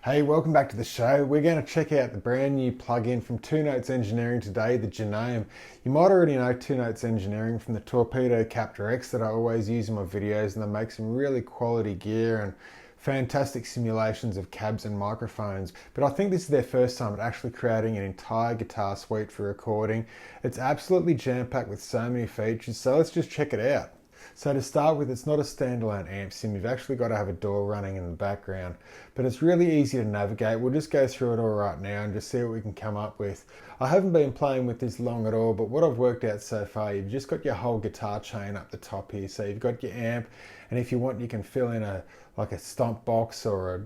Hey, welcome back to the show. We're going to check out the brand new plugin from 2Notes Engineering today, the Genome. You might already know 2Notes Engineering from the Torpedo Captor X that I always use in my videos, and they make some really quality gear and fantastic simulations of cabs and microphones. But I think this is their first time at actually creating an entire guitar suite for recording. It's absolutely jam-packed with so many features, so let's just check it out. So to start with, it's not a standalone amp sim. You've actually got to have a DAW running in the background, but it's really easy to navigate. We'll just go through it all right now and just see what we can come up with. I haven't been playing with this long at all, but what I've worked out so far, you've just got your whole guitar chain up the top here. So you've got your amp, and if you want, you can fill in a stomp box or a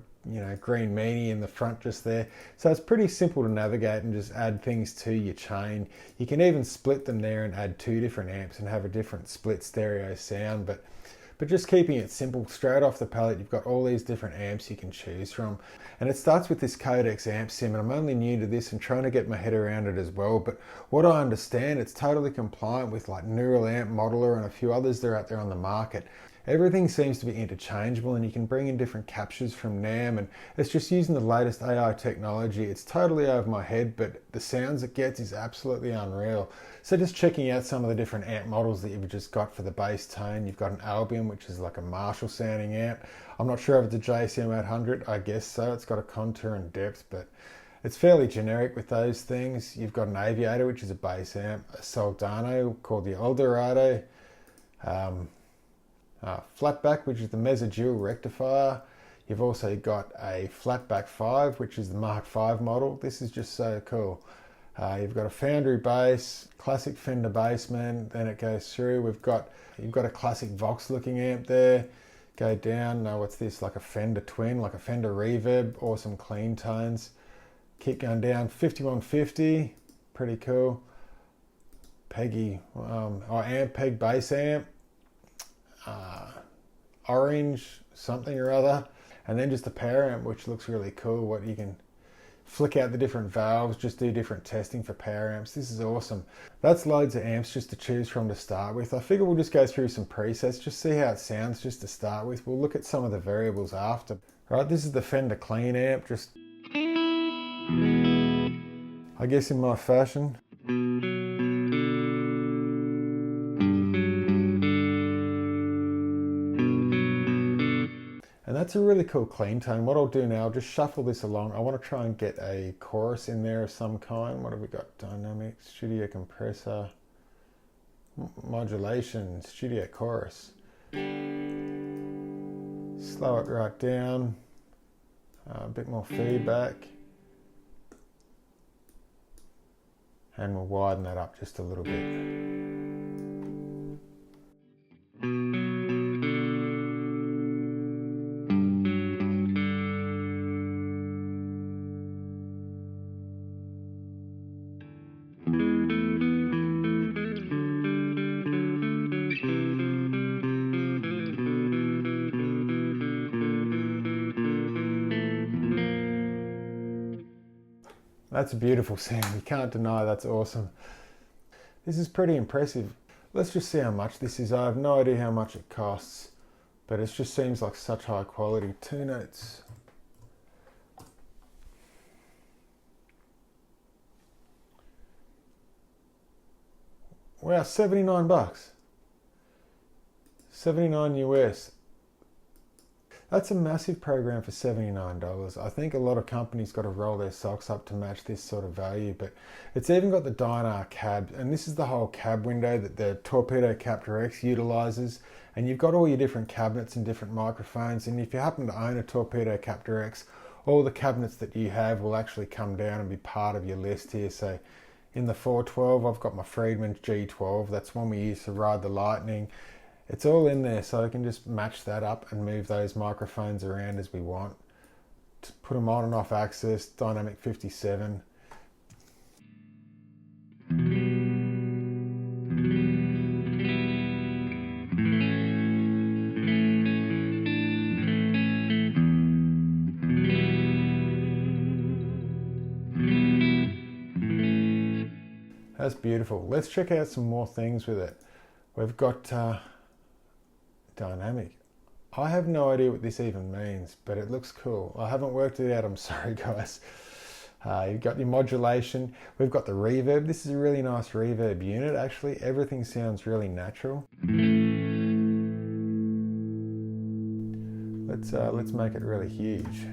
green meanie in the front just there. So it's pretty simple to navigate and just add things to your chain. You can even split them there and add two different amps and have a different split stereo sound, but just keeping it simple. Straight off the palette, you've got all these different amps you can choose from. And it starts with this Codex amp sim, and I'm only new to this and trying to get my head around it as well. But what I understand, it's totally compliant with like Neural Amp Modeler and a few others that are out there on the market. Everything seems to be interchangeable, and you can bring in different captures from NAMM, and it's just using the latest AI technology. It's totally over my head, but the sounds it gets is absolutely unreal. So just checking out some of the different amp models that you've just got for the bass tone. You've got an Albion, which is like a Marshall sounding amp. I'm not sure if it's a JCM 800, I guess so. It's got a contour and depth, but it's fairly generic with those things. You've got an Aviator, which is a bass amp, a Soldano called the Eldorado, Flatback, which is the Mesodual rectifier. You've also got a Flatback 5, which is the Mark 5 model. This is just so cool. You've got a Foundry bass, classic Fender Bassman, then it goes through. You've got a classic Vox looking amp there. Go down, what's this? Like a Fender Twin, like a Fender Reverb, awesome clean tones. Keep going down, 5150, pretty cool. Peggy, amp peg bass amp. Orange something or other, and then just a power amp, which looks really cool. What you can flick out the different valves, just do different testing for power amps. This is awesome. That's loads of amps just to choose from to start with. I figure we'll just go through some presets, just see how it sounds just to start with. We'll look at some of the variables after. Right, this is the Fender clean amp, just I guess in my fashion. And that's a really cool clean tone. What I'll do now, I'll just shuffle this along. I want to try and get a chorus in there of some kind. What have we got? Dynamic, studio compressor, modulation, studio chorus. Slow it right down. A bit more feedback. And we'll widen that up just a little bit. That's a beautiful sound, you can't deny that's awesome. This is pretty impressive. Let's just see how much this is. I have no idea how much it costs, but it just seems like such high quality. 2Notes. Wow, 79 bucks. 79 US. That's a massive program for $79. I think a lot of companies got to roll their socks up to match this sort of value, but it's even got the Dynar cab, and this is the whole cab window that the Torpedo Captor X utilizes, and you've got all your different cabinets and different microphones, and if you happen to own a Torpedo Captor X, all the cabinets that you have will actually come down and be part of your list here. So in the 412, I've got my Friedman G12, that's one we use to ride the Lightning. It's all in there, so I can just match that up and move those microphones around as we want. To put them on and off axis, dynamic 57. That's beautiful. Let's check out some more things with it. We've got dynamic. I have no idea what this even means, but it looks cool. I haven't worked it out, I'm sorry guys. You've got your modulation. We've got the reverb. This is a really nice reverb unit actually. Everything sounds really natural. Let's make it really huge.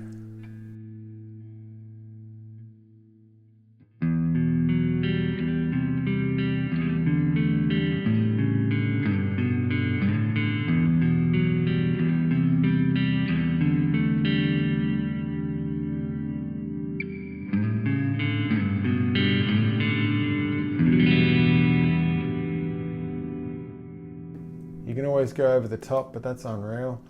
You can always go over the top, but that's unreal.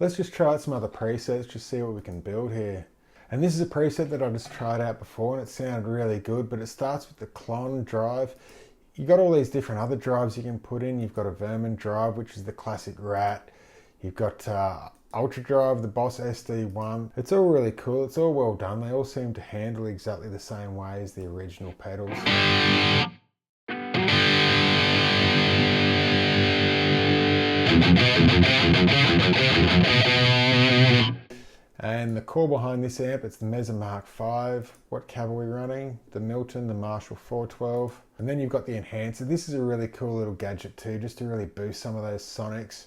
Let's just try out some other presets, just see what we can build here. And this is a preset that I just tried out before and it sounded really good, but it starts with the clone drive. You've got all these different other drives you can put in. You've got a Vermin drive, which is the classic rat. You've got Ultra drive, the Boss SD1. It's all really cool, it's all well done. They all seem to handle exactly the same way as the original pedals. And the core behind this amp, it's the Mesa Mark V. What cab are we running? The Milton, the Marshall 412. And then you've got the enhancer. This is a really cool little gadget too, just to really boost some of those sonics.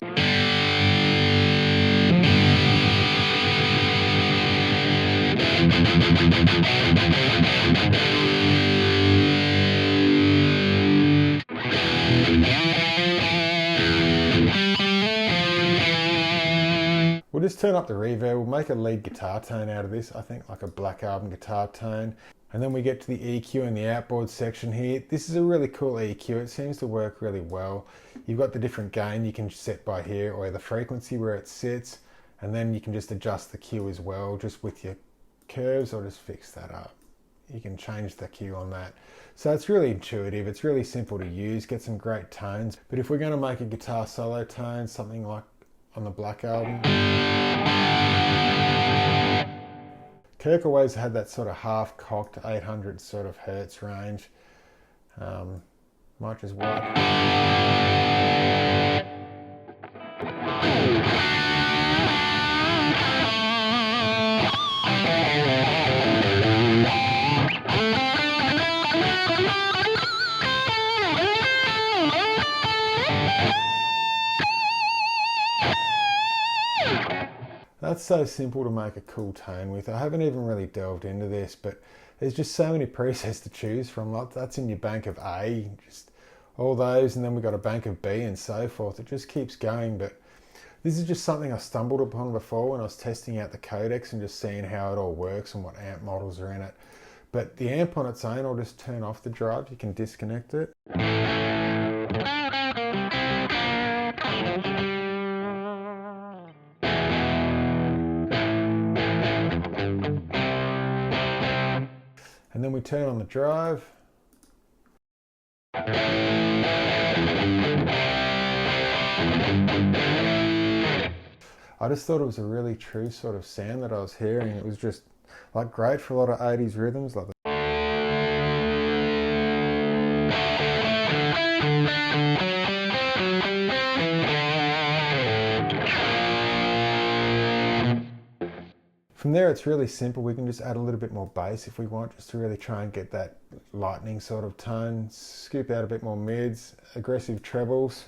We'll just turn up the reverb. We'll make a lead guitar tone out of this. I think like a Black Album guitar tone. And then we get to the EQ and the outboard section here. This is a really cool EQ. It seems to work really well. You've got the different gain you can set by here, or the frequency where it sits. And then you can just adjust the Q as well, just with your curves. I'll just fix that up. You can change the Q on that. So it's really intuitive. It's really simple to use. Get some great tones. But if we're going to make a guitar solo tone, something like on the Black Album, Kirk always had that sort of half-cocked 800 sort of hertz range. Might just work. That's so simple to make a cool tone with. I haven't even really delved into this, but there's just so many presets to choose from. Like that's in your bank of A, just all those, and then we've got a bank of B and so forth. It just keeps going, but this is just something I stumbled upon before when I was testing out the codecs and just seeing how it all works and what amp models are in it. But the amp on its own, I'll just turn off the drive. You can disconnect it. And then we turn on the drive. I just thought it was a really true sort of sound that I was hearing. It was just like great for a lot of 80s rhythms like that. From there it's really simple. We can just add a little bit more bass if we want, just to really try and get that lightning sort of tone. Scoop out a bit more mids, aggressive trebles.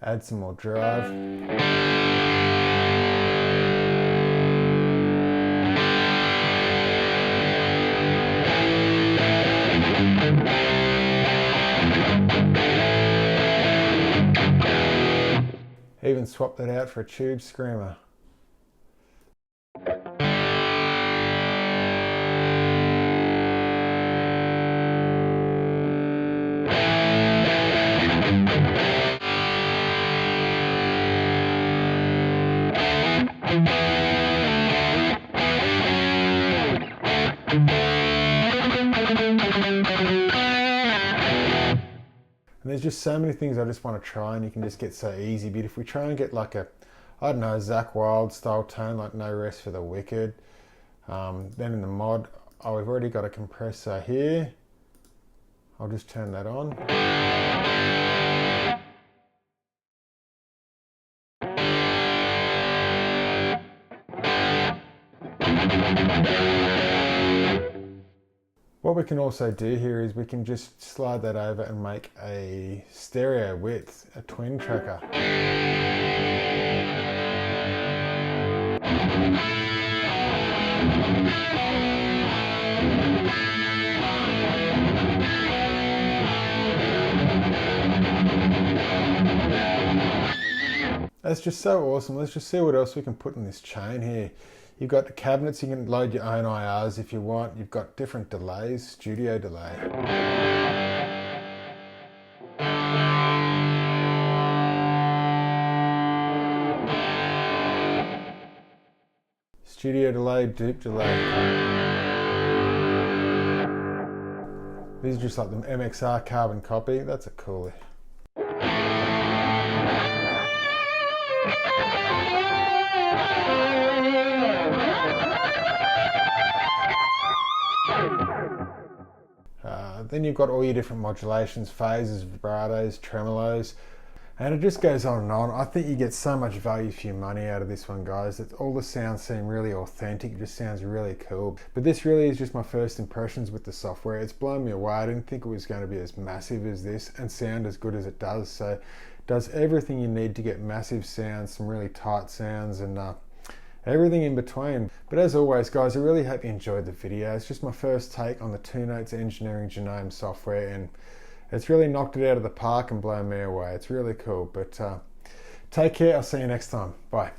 Add some more drive. Even swap that out for a tube screamer. And there's just so many things I just want to try, and you can just get so easy. But if we try and get like a, I don't know, Zakk Wylde style tone, like No Rest for the Wicked, then in the mod, oh, we've already got a compressor here. I'll just turn that on. What we can also do here is we can just slide that over and make a stereo width, a twin tracker. That's just so awesome. Let's just see what else we can put in this chain here. You've got the cabinets, you can load your own IRs if you want. You've got different delays, studio delay. Studio delay, dupe delay. These are just like the MXR carbon copy. That's a coolie. Then you've got all your different modulations, phases, vibratos, tremolos, and it just goes on and on. I think you get so much value for your money out of this one, guys. All the sounds seem really authentic. It just sounds really cool. But this really is just my first impressions with the software. It's blown me away. I didn't think it was going to be as massive as this and sound as good as it does. So it does everything you need to get massive sounds, some really tight sounds, and everything in between. But as always, guys, I really hope you enjoyed the video. It's just my first take on the 2 Notes Engineering Genome software, and it's really knocked it out of the park and blown me away. It's really cool. But take care. I'll see you next time. Bye.